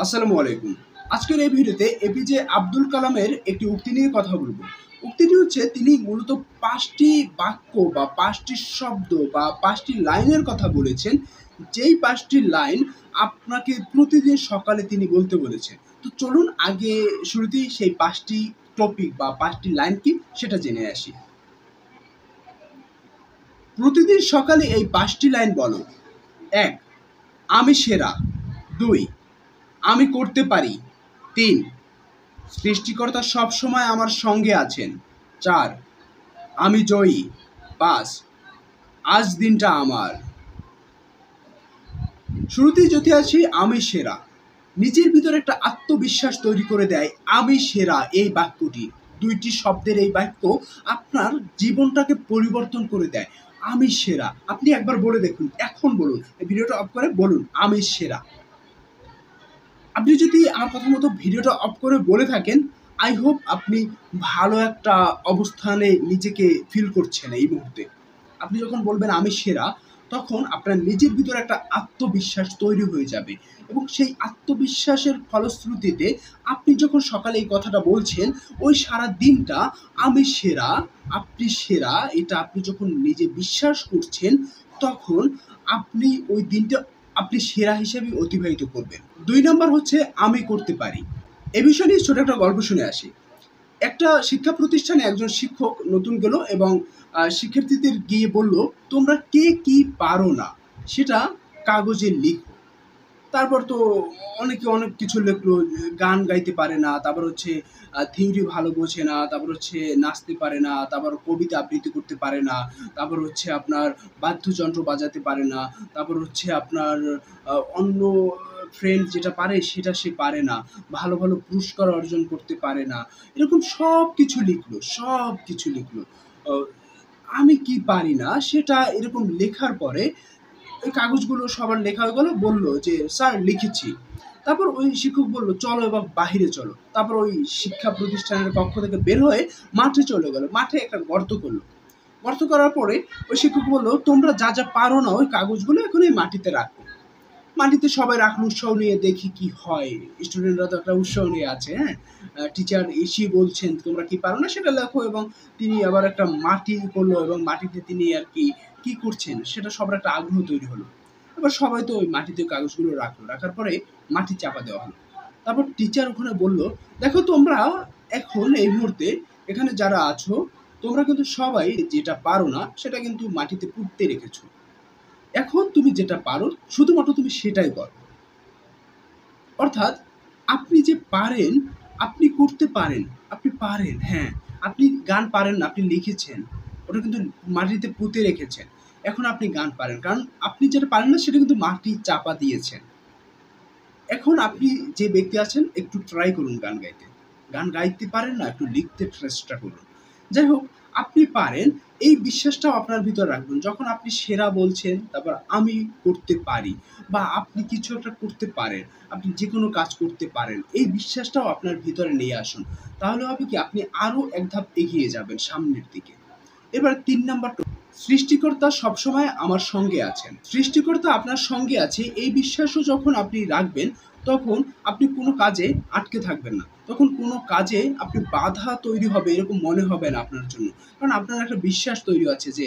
আসসালামু আলাইকুম। আজকের এই ভিডিওতে এপিজে আব্দুল কালামের একটি উক্তি নিয়ে কথা বলব। উক্তিটি হচ্ছে তিনি মূলত ৫টি বাক্য বা ৫টি শব্দ বা ৫টি লাইনের কথা বলেছেন, যেই ৫টি লাইন আপনাকে প্রতিদিন সকালে তিনি বলতে বলেছেন। তো চলুন আগে শুরুতেই সেই ৫টি টপিক বা ৫টি লাইন কি সেটা জেনে আসি। প্রতিদিন সকালে এই ৫টি লাইন বলো। ১. আমি সেরা। ২. আমি করতে পারি। ৩. সৃষ্টিকর্তা সবসময় আমার সঙ্গে আছেন। ৪. আমি জয়ী। ৫. আজ দিনটা আমার। শুরুতেই যদি আসি আমি সেরা, নিজের ভিতরে একটা আত্মবিশ্বাস তৈরি করে দেয় আমি সেরা এই বাক্যটি। ২টি শব্দের এই বাক্য আপনার জীবনটাকে পরিবর্তন করে দেয়। আমি সেরা, আপনি একবার বলে দেখুন, এখন বলুন, এই ভিডিওটা অফ করে বলুন আমি সেরা। আপনি যদি আমার কথা মতো ভিডিওটা অফ করে বলে থাকেন, আই হোপ আপনি ভালো একটা অবস্থানে নিজেকে ফিল করছেন এই মুহূর্তে। আপনি যখন বলবেন আমি সেরা, তখন আপনার নিজের ভিতরে একটা আত্মবিশ্বাস তৈরি হয়ে যাবে এবং সেই আত্মবিশ্বাসের ফলশ্রুতিতে আপনি যখন সকালে এই কথাটা বলছেন, ওই সারা দিনটা আমি সেরা, আপনি সেরা, এটা আপনি যখন নিজে বিশ্বাস করছেন, তখন আপনি ওই দিনটা আপনি সেরা হিসেবে অতিবাহিত করবেন। ২ নাম্বার হচ্ছে আমি করতে পারি। এ বিষয় নিয়ে ছোট একটা গল্প শুনে আসি। একটা শিক্ষা প্রতিষ্ঠানে একজন শিক্ষক নতুন গেল এবং শিক্ষার্থীদের গিয়ে বলল, তোমরা কে কি পারো না সেটা কাগজে লিখো। তারপর তো অনেকে অনেক কিছু লিখলো, গান গাইতে পারে না, তারপর হচ্ছে থিওরি ভালো বোঝে না, তারপর হচ্ছে নাচতে পারে না, তারপর কবিতা আবৃত্তি করতে পারে না, তারপর হচ্ছে আপনার বাদ্যযন্ত্র বাজাতে পারে না, তারপর হচ্ছে আপনার অন্য ফ্রেন্ড যেটা পারে সেটা সে পারে না, ভালো ভালো পুরস্কার অর্জন করতে পারে না, এরকম সব কিছু লিখলো, সব কিছু লিখলো। আহ, আমি কি পারি না সেটা এরকম লেখার পরে ওই কাগজগুলো সবার লেখা হয়ে গেল, বললো যে স্যার লিখেছি। তারপর ওই শিক্ষক বলল চলো এবার বাহিরে চলো। তারপর ওই শিক্ষা প্রতিষ্ঠানের কক্ষ থেকে বের হয়ে মাঠে চলে গেল, মাঠে একটা গর্ত করলো। গর্ত করার পরে ওই শিক্ষক বলল, তোমরা যা যা পারো না ওই কাগজগুলো এখন এই মাটিতে রাখো। মাটিতে সবাই রাখলো উৎসাহ নিয়ে, দেখি কি হয়। স্টুডেন্টরা তো একটা উৎসাহ নিয়ে আছে, হ্যাঁ। টিচার এসে বলছেন তোমরা কি পারো না সেটা লেখো, এবং তিনি আবার একটা মাটি করলো এবং মাটিতে তিনি আর কি কি করছেন সেটা সবার একটা আগ্রহ তৈরি হলো। এবার সবাই তো ওই মাটিতে কাগজগুলো রাখলো, রাখার পরে মাটি চাপা দেওয়া হলো। তারপর টিচার ওখানে বলল, দেখো তোমরা এখন এই মুহূর্তে এখানে যারা আছো, তোমরা কিন্তু সবাই যেটা পারো না সেটা কিন্তু মাটিতে পুঁততে রেখেছো। এখন তুমি যেটা পারো শুধুমাত্র তুমি সেটাই করো। অর্থাৎ আপনি যে পারেন, আপনি করতে পারেন, আপনি পারেন, হ্যাঁ। আপনি গান পারেন না, আপনি লিখেছেন, ওটা কিন্তু মাটিতে পুঁতে রেখেছেন। এখন আপনি গান পারেন, কারণ আপনি যেটা পারেন না সেটা কিন্তু মাটি চাপা দিয়েছেন। এখন আপনি যে ব্যক্তি আছেন একটু ট্রাই করুন গান গাইতে। গান গাইতে পারেন না, একটু লিখতে চেষ্টা করুন। যাই হোক, আপনি পারেন এই বিশ্বাসটাও আপনার ভিতরে রাখবেন। যখন আপনি সেরা বলছেন, তারপর আমি করতে পারি বা আপনি কিছু একটা করতে পারেন, আপনি যেকোনো কাজ করতে পারেন, এই বিশ্বাসটাও আপনার ভিতরে নিয়ে আসুন। তাহলে হবে কি আপনি আরো এক ধাপ এগিয়ে যাবেন সামনের দিকে। এবার ৩ নাম্বার, সৃষ্টিকর্তা সবসময় আমার সঙ্গে আছেন। সৃষ্টিকর্তা আপনার সঙ্গে আছে এই বিশ্বাসও যখন আপনি রাখবেন, তখন আপনি কোনো কাজে আটকে থাকবেন না। তখন কোনো কাজে আপনি বাধা তৈরি হবে এরকম মনে হবে না আপনার জন্য। কারণ আপনার একটা বিশ্বাস তৈরি আছে যে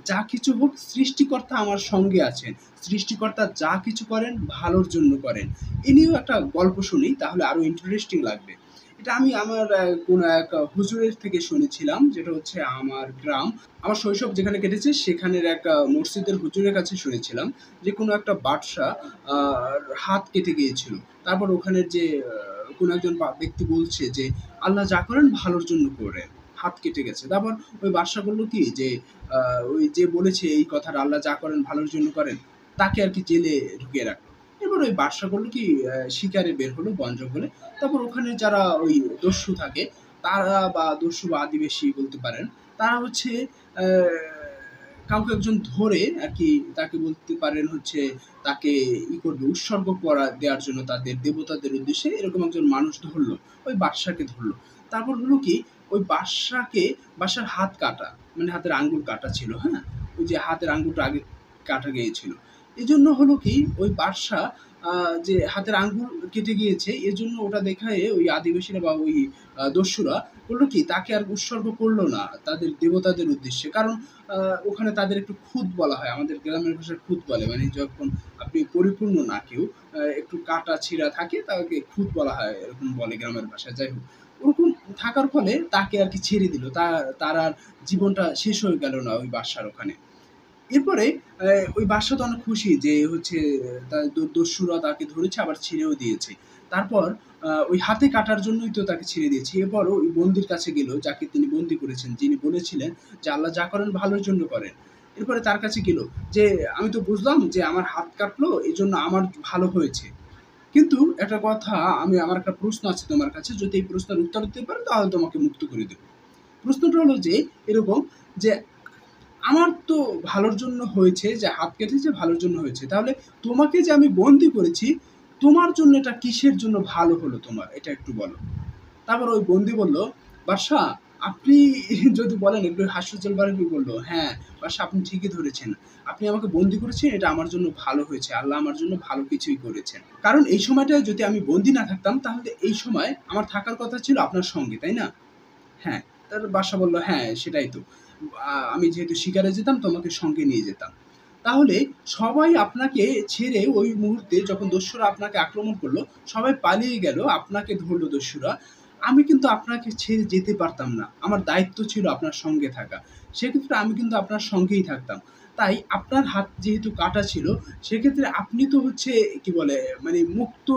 যা কিছু হোক সৃষ্টিকর্তা আমার সঙ্গে আছেন। সৃষ্টিকর্তা যা কিছু করেন ভালোর জন্য করেন। এ নিয়েও একটা গল্প শুনি, তাহলে আরো ইন্টারেস্টিং লাগবে। এটা আমি আমার কোনো এক হুজুরের থেকে শুনেছিলাম, যেটা হচ্ছে আমার গ্রাম, আমার শৈশব যেখানে কেটেছে সেখানের এক মসজিদের হুজুরের কাছে শুনেছিলাম যে কোনো একটা বাদশা হাত কেটে গিয়েছিল। তারপর ওখানের যে কোনো একজন ব্যক্তি বলছে যে আল্লাহ যা করেন ভালোর জন্য করেন, হাত কেটে গেছে। তারপর ওই বাদশা করলো কি যে ওই যে বলেছে এই কথাটা আল্লাহ যা করেন ভালোর জন্য করেন, তাকে আর কি জেলে ঢুকিয়ে রাখলো। এবার ওই বাদশা করলো কি শিকারে বের হলো বন জঙ্গলে। তারপর ওখানে যারা ওই দস্যু থাকে, তারা বা দস্যু বা আদিবাসী বলতে পারেন, তারা হচ্ছে কাউকে একজন ধরে আর কি, তাকে বলতে পারেন হচ্ছে তাকে করবে উৎসর্গ করা দেওয়ার জন্য তাদের দেবতাদের উদ্দেশ্যে এরকম একজন মানুষ ধরলো, ওই বাদশাকে ধরলো। তারপর হলো কি ওই বাদশার হাত কাটা, মানে হাতের আঙ্গুল কাটা ছিল, হ্যাঁ। ওই যে হাতের আঙ্গুলটা আগে কাটা গিয়েছিল। এই জন্য হলো কি ওই বাদশা যে হাতের আঙ্গুল কেটে গিয়েছে, এজন্য ওটা দেখায়ে ওই আদিবাসীরা বা ওই দস্যুরা করলো কি, তাকে আর উৎসর্গ করলো না তাদের দেবতাদের উদ্দেশ্যে। কারণ ওখানে তাদের একটু খুঁত বলা হয়। আমাদের গ্রামের ভাষায় খুঁত বলে। মানে যখন আপনি পরিপূর্ণ না কেউ, একটু কাটা ছিঁড়া থাকে তাকে খুঁত বলা হয়, এরকম বলে গ্রামের ভাষায়। যাই হোক, ওরকম থাকার ফলে তাকে আরকি ছেড়ে দিল। তার আর জীবনটা শেষ হয়ে গেল না ওই বাদশার ওখানে। এরপরে ওই বাদশা তো অনেক খুশি যে হচ্ছে তার দস্যুরা তাকে ধরেছে, আবার ছেড়েও দিয়েছে। তারপর ওই হাতে কাটার জন্যই তো তাকে ছেড়ে দিয়েছে। এরপর ওই বন্দীর কাছে গেল, যাকে তিনি বন্দী করেছেন, যিনি বলেছিলেন যে আল্লাহ যা করেন ভালোর জন্য করেন। এরপরে তার কাছে গেল যে আমি তো বুঝলাম যে আমার হাত কাটলো এজন্য আমার ভালো হয়েছে। কিন্তু একটা কথা, আমার একটা প্রশ্ন আছে তোমার কাছে। যদি এই প্রশ্নের উত্তর দিতে পারো তাহলে তোমাকে মুক্ত করে দেব। প্রশ্নটা হলো যে এরকম যে আমার তো ভালোর জন্য হয়েছে, যে হাত কেটেছে ভালোর জন্য হয়েছে। তাহলে তোমাকে যে আমি বন্দী করেছি, তোমার জন্য এটা কিসের জন্য ভালো হলো তোমার? এটা একটু বলো। তারপর ওই বন্দী বলল, "বাদশাহ, আপনি যদি বলেন", একটু হাস্যোজ্জ্বলভাবে বলল, "হ্যাঁ, বাদশাহ আপনি ঠিকই ধরেছেন। আপনি আমাকে বন্দী করেছেন, এটা আমার জন্য ভালো হয়েছে। আল্লাহ আমার জন্য ভালো কিছুই করেছেন। কারণ এই সময়টায় যদি আমি বন্দী না থাকতাম, তাহলে এই সময় আমার থাকার কথা ছিল আপনার সঙ্গে, তাই না?" হ্যাঁ, তার বাদশা বলল, "হ্যাঁ, সেটাই তো। আমি যেহেতু শিকারে যেতাম তোমাকে সঙ্গে নিয়ে যেতাম।" তাহলে সবাই আপনাকে ছেড়ে ওই মুহূর্তে যখন দস্যুরা আপনাকে আক্রমণ করলো, সবাই পালিয়ে গেল, আপনাকে ধরল দস্যুরা। আমি কিন্তু আপনাকে ছেড়ে যেতে পারতাম না। আমার দায়িত্ব ছিল আপনার সঙ্গে থাকা। সেক্ষেত্রে আমি কিন্তু আপনার সঙ্গেই থাকতাম। তাই আপনার হাত যেহেতু কাটা ছিল, সেক্ষেত্রে আপনি তো হচ্ছে কি বলে মানে মুক্ত,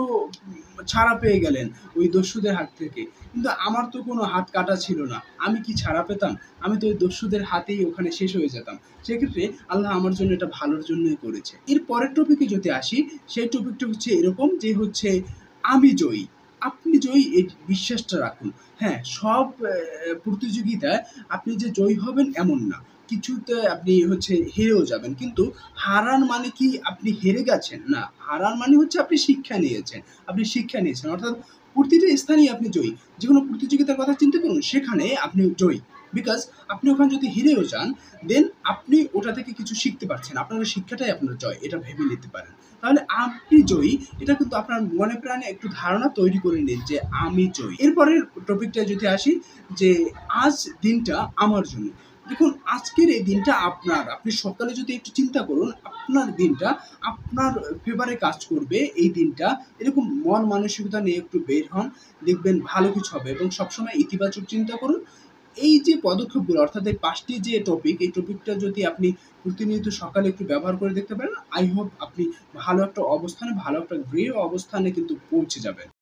ছাড়া পেয়ে গেলেন ওই দস্যুদের হাত থেকে। কিন্তু আমার তো কোনো হাত কাটা ছিল না। আমি কি ছাড়া পেতাম? আমি তো ওই দস্যুদের হাতেই ওখানে শেষ হয়ে যেতাম। সেক্ষেত্রে আল্লাহ আমার জন্য এটা ভালোর জন্যই করেছে। এর পরের টপিকে যদি আসি, সেই টপিকটা হচ্ছে এরকম যে হচ্ছে আমি জয়ী। আপনি জয়ী, এই বিশ্বাসটা রাখুন। হ্যাঁ, সব প্রতিযোগিতায় আপনি যে জয়ী হবেন এমন না। কিছুতে আপনি হচ্ছে হেরেও যাবেন। কিন্তু হারার মানে কি আপনি হেরে গেছেন? না। হারার মানে হচ্ছে আপনি শিক্ষা নিয়েছেন। আপনি শিক্ষা নিয়েছেন। অর্থাৎ প্রতিটা স্থানেই আপনি জয়ী। যেকোনো প্রতিযোগিতার কথা চিন্তা করুন, সেখানে আপনি জয়ী। বিকজ আপনি ওখানে যদি হেরেও যান, দেন আপনি ওটা থেকে কিছু শিখতে পারছেন। আপনার ওই শিক্ষাটাই আপনার জয়। এটা ভেবে নিতে পারেন। তাহলে আপনি জয়ী, এটা কিন্তু আপনার মনে প্রাণে একটু ধারণা তৈরি করে নিন যে আমি জয়ী। এরপরের টপিকটায় যদি আসি, যে আজ দিনটা আমার জন্য। দেখুন, আজকের এই দিনটা আপনার। আপনি সকালে যদি একটু চিন্তা করুন, আপনার দিনটা আপনার ফেভারে কাজ করবে এই দিনটা। এরকম মন মানসিকতা নিয়ে একটু বের হন। দেখবেন ভালো কিছু হবে, এবং সবসময় ইতিবাচক চিন্তা করুন। এই যে পদক্ষেপগুলো, অর্থাৎ এই ৫ টি যে টপিক, এই টপিকটা যদি আপনি প্রতিনিয়ত সকালে একটু ব্যবহার করে দেখতে পারেন, আই হোপ আপনি ভালো একটা অবস্থানে, ভালো একটা দৃঢ় অবস্থানে কিন্তু পৌঁছে যাবেন।